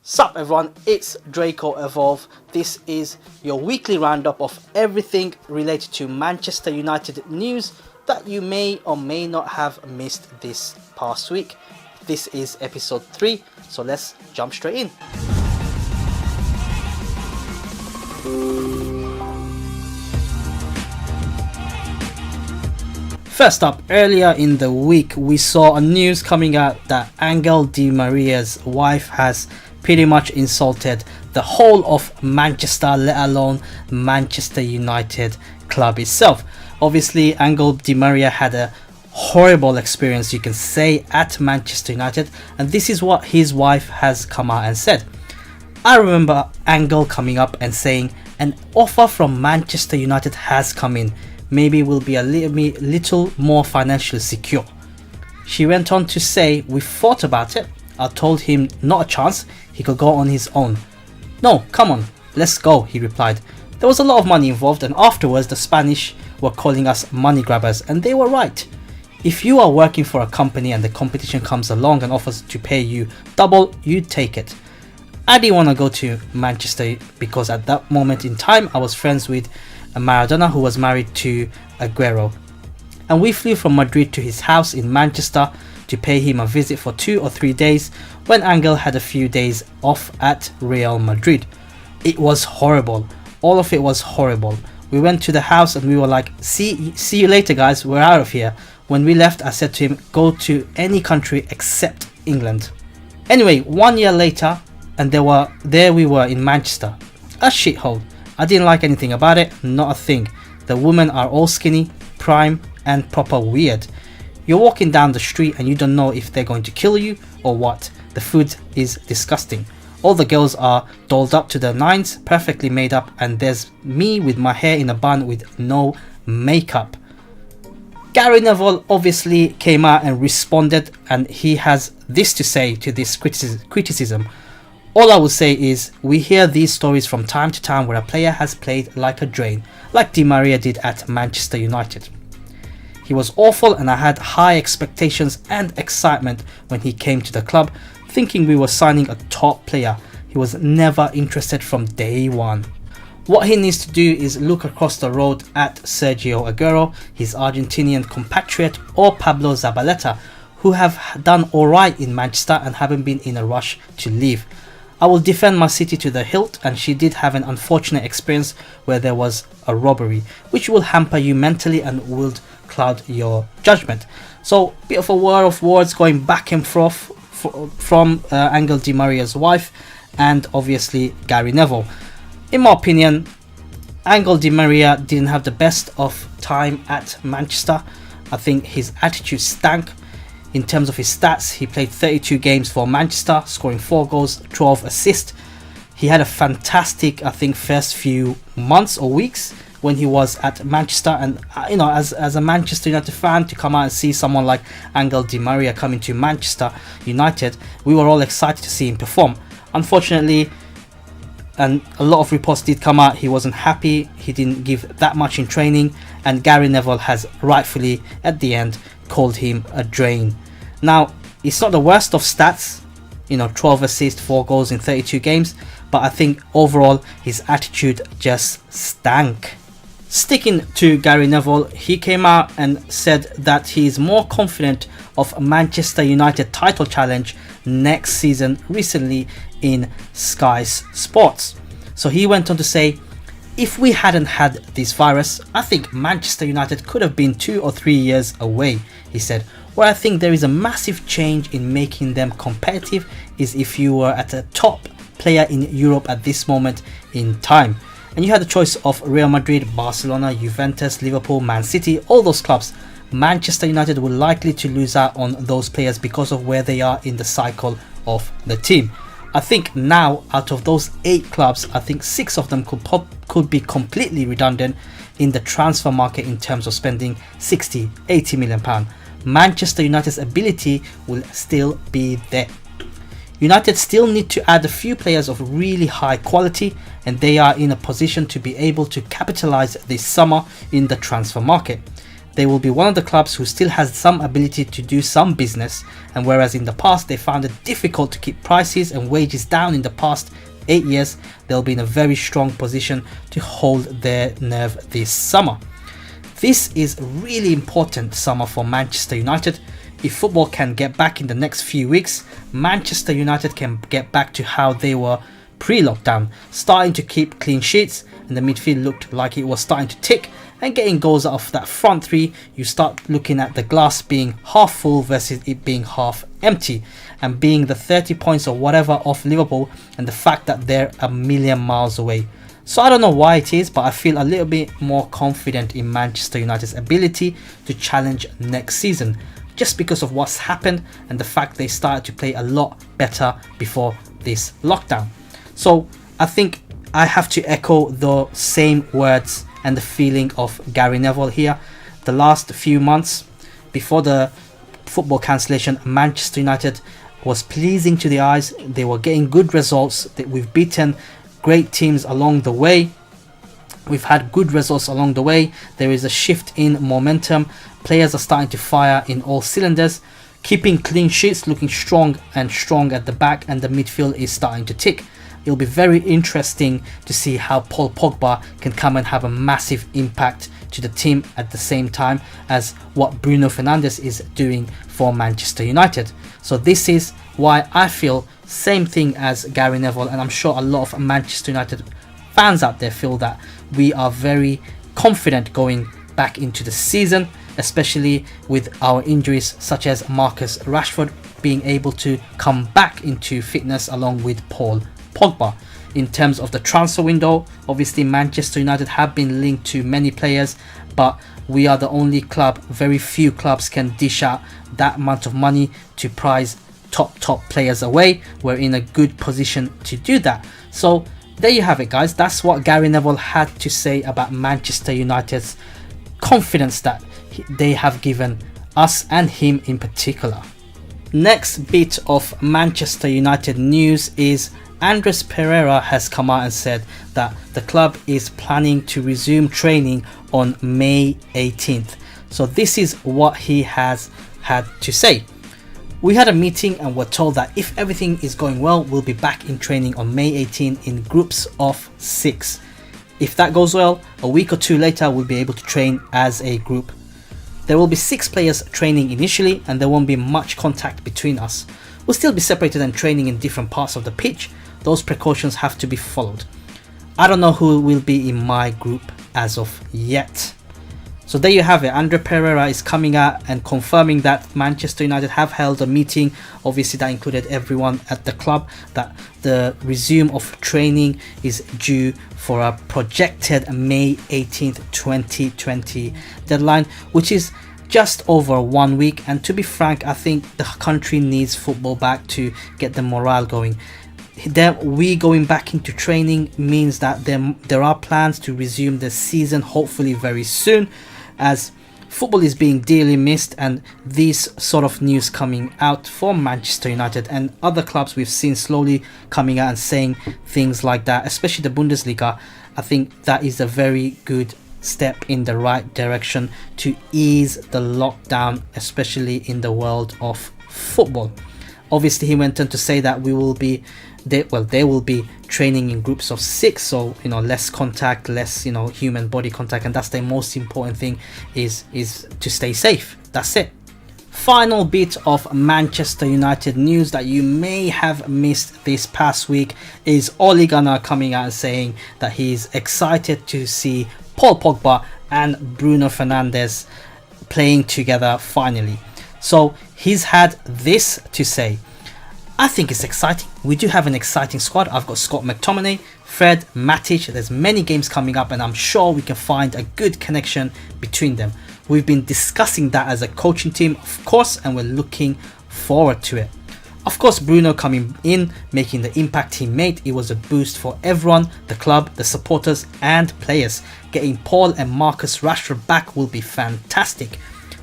Sup everyone, it's Draco Evolve. This is your weekly roundup of everything related to Manchester United news that you may or may not have missed this past week. This is episode 3, so let's jump straight in. First up, earlier in the week we saw a news coming out that Angel Di Maria's wife has pretty much insulted the whole of Manchester, let alone Manchester United club itself. Obviously, Angel Di Maria had a horrible experience, you can say, at Manchester United, and this is what his wife has come out and said. I remember Angel coming up and saying, an offer from Manchester United has come in. Maybe we'll be a little more financially secure. She went on to say, we thought about it. I told him not a chance, he could go on his own. No, come on, let's go, he replied. There was a lot of money involved, and afterwards the Spanish were calling us money grabbers, and they were right. If you are working for a company and the competition comes along and offers to pay you double, you take it. I didn't want to go to Manchester because at that moment in time I was friends with Maradona, who was married to Aguero, and we flew from Madrid to his house in Manchester to pay him a visit for 2 or 3 days when Angel had a few days off at Real Madrid. It was horrible. All of it was horrible. We went to the house and we were like, see you later guys, we're out of here. When we left, I said to him, go to any country except England. Anyway, 1 year later, and there we were in Manchester. A shithole. I didn't like anything about it, not a thing. The women are all skinny, prime and proper weird. You're walking down the street and you don't know if they're going to kill you or what. The food is disgusting. All the girls are dolled up to the nines, perfectly made up, and there's me with my hair in a bun with no makeup. Gary Neville obviously came out and responded, and he has this to say to this criticism. All I will say is, we hear these stories from time to time where a player has played like a drain, like Di Maria did at Manchester United. He was awful, and I had high expectations and excitement when he came to the club, thinking we were signing a top player. He was never interested from day one. What he needs to do is look across the road at Sergio Aguero, his Argentinian compatriot, or Pablo Zabaleta, who have done alright in Manchester and haven't been in a rush to leave. I will defend my city to the hilt, and she did have an unfortunate experience where there was a robbery, which will hamper you mentally and will cloud your judgment. So, bit of a war of words going back and forth from Angel Di Maria's wife and obviously Gary Neville. In my opinion, Angel Di Maria didn't have the best of time at Manchester. I think his attitude stank. In terms of his stats, he played 32 games for Manchester, scoring 4 goals, 12 assists. He had a fantastic, I think, first few months or weeks when he was at Manchester, and as a Manchester United fan, to come out and see someone like Angel Di Maria coming to Manchester United, we were all excited to see him perform. Unfortunately, and a lot of reports did come out, he wasn't happy, he didn't give that much in training, and Gary Neville has rightfully at the end called him a drain. Now, it's not the worst of stats, 12 assists, 4 goals in 32 games, but I think overall his attitude just stank. Sticking to Gary Neville, he came out and said that he is more confident of Manchester United title challenge next season recently in Sky Sports. So he went on to say, if we hadn't had this virus, I think Manchester United could have been 2 or 3 years away, he said. Where I think there is a massive change in making them competitive is if you were at a top player in Europe at this moment in time. And you had the choice of Real Madrid, Barcelona, Juventus, Liverpool, Man City, all those clubs. Manchester United were likely to lose out on those players because of where they are in the cycle of the team. I think now, out of those 8 clubs, I think 6 of them could be completely redundant in the transfer market in terms of spending 60, 80 million pounds. Manchester United's ability will still be there. United still need to add a few players of really high quality, and they are in a position to be able to capitalise this summer in the transfer market. they will be one of the clubs who still has some ability to do some business, and whereas in the past they found it difficult to keep prices and wages down in the past 8 years, they'll be in a very strong position to hold their nerve this summer. This is really important summer for Manchester United. If football can get back in the next few weeks, Manchester United can get back to how they were pre-lockdown, starting to keep clean sheets, and the midfield looked like it was starting to tick, and getting goals out of that front three. You start looking at the glass being half full versus it being half empty, and being the 30 points or whatever off Liverpool, and the fact that they're a million miles away. So I don't know why it is, but I feel a little bit more confident in Manchester United's ability to challenge next season, just because of what's happened and the fact they started to play a lot better before this lockdown. So I think I have to echo the same words and the feeling of Gary Neville here. The last few months before the football cancellation, Manchester United was pleasing to the eyes. They were getting good results. We've beaten great teams along the way. We've had good results along the way. There is a shift in momentum. Players are starting to fire in all cylinders, keeping clean sheets, looking strong and strong at the back, and the midfield is starting to tick. It'll be very interesting to see how Paul Pogba can come and have a massive impact to the team at the same time as what Bruno Fernandes is doing for Manchester United. So this is why I feel same thing as Gary Neville, and I'm sure a lot of Manchester United fans out there feel that we are very confident going back into the season, especially with our injuries such as Marcus Rashford being able to come back into fitness along with Paul Pogba. In terms of the transfer window, obviously Manchester United have been linked to many players, but we are the only club, very few clubs can dish out that amount of money to prize top players away. We're in a good position to do that. So there you have it, guys. That's what Gary Neville had to say about Manchester United's confidence that they have given us and him in particular. Next bit of Manchester United news is Andreas Pereira has come out and said that the club is planning to resume training on May 18th. So this is what he has had to say. We had a meeting and were told that if everything is going well, we'll be back in training on May 18 in groups of 6. If that goes well, a week or two later we'll be able to train as a group. There will be 6 players training initially, and there won't be much contact between us. We'll still be separated and training in different parts of the pitch. Those precautions have to be followed. I don't know who will be in my group as of yet. So there you have it. Andre Pereira is coming out and confirming that Manchester United have held a meeting, obviously that included everyone at the club, that the resume of training is due for a projected May 18th 2020 deadline, which is just over 1 week. And to be frank, I think the country needs football back to get the morale going. We going back into training means that there are plans to resume the season hopefully very soon, as football is being dearly missed, and these sort of news coming out from Manchester United and other clubs we've seen slowly coming out and saying things like that, especially the Bundesliga. I think that is a very good step in the right direction to ease the lockdown, especially in the world of football. Obviously he went on to say that they will be training in groups of 6, so less contact, less human body contact, and that's the most important thing, is to stay safe. That's it. Final bit of Manchester United news that you may have missed this past week is Ole Gunnar coming out and saying that he's excited to see Paul Pogba and Bruno Fernandes playing together finally. So he's had this to say: I think it's exciting. We do have an exciting squad. I've got Scott McTominay, Fred, Matic. There's many games coming up, and I'm sure we can find a good connection between them. We've been discussing that as a coaching team, of course, and we're looking forward to it. Of course, Bruno coming in, making the impact he made, it was a boost for everyone, the club, the supporters and players. Getting Paul and Marcus Rashford back will be fantastic.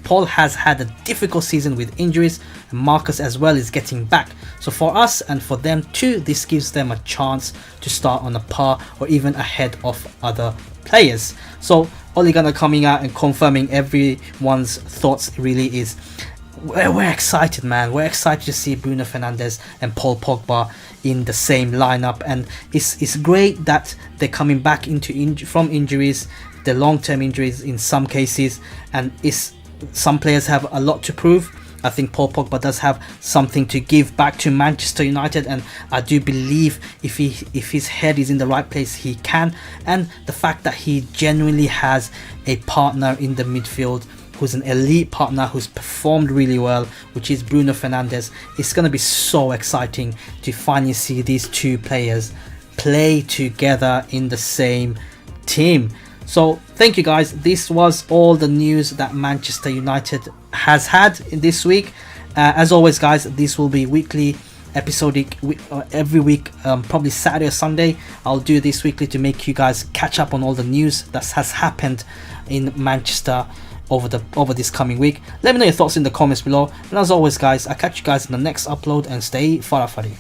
Paul has had a difficult season with injuries, and Marcus as well is getting back. So for us and for them too, this gives them a chance to start on a par or even ahead of other players. So Ole Gunnar coming out and confirming everyone's thoughts really is, we're excited, man. We're excited to see Bruno Fernandes and Paul Pogba in the same lineup, and it's great that they're coming back from injuries, the long-term injuries in some cases, and some players have a lot to prove. I think Paul Pogba does have something to give back to Manchester United, and I do believe if his head is in the right place, he can. And the fact that he genuinely has a partner in the midfield who's an elite partner who's performed really well, which is Bruno Fernandes, it's going to be so exciting to finally see these two players play together in the same team. So thank you guys. This was all the news that Manchester United has had in this week. As always guys, this will be weekly, episodic, every week, probably Saturday or Sunday. I'll do this weekly to make you guys catch up on all the news that has happened in Manchester over this coming week. Let me know your thoughts in the comments below, and as always guys, I'll catch you guys in the next upload, and stay farafari.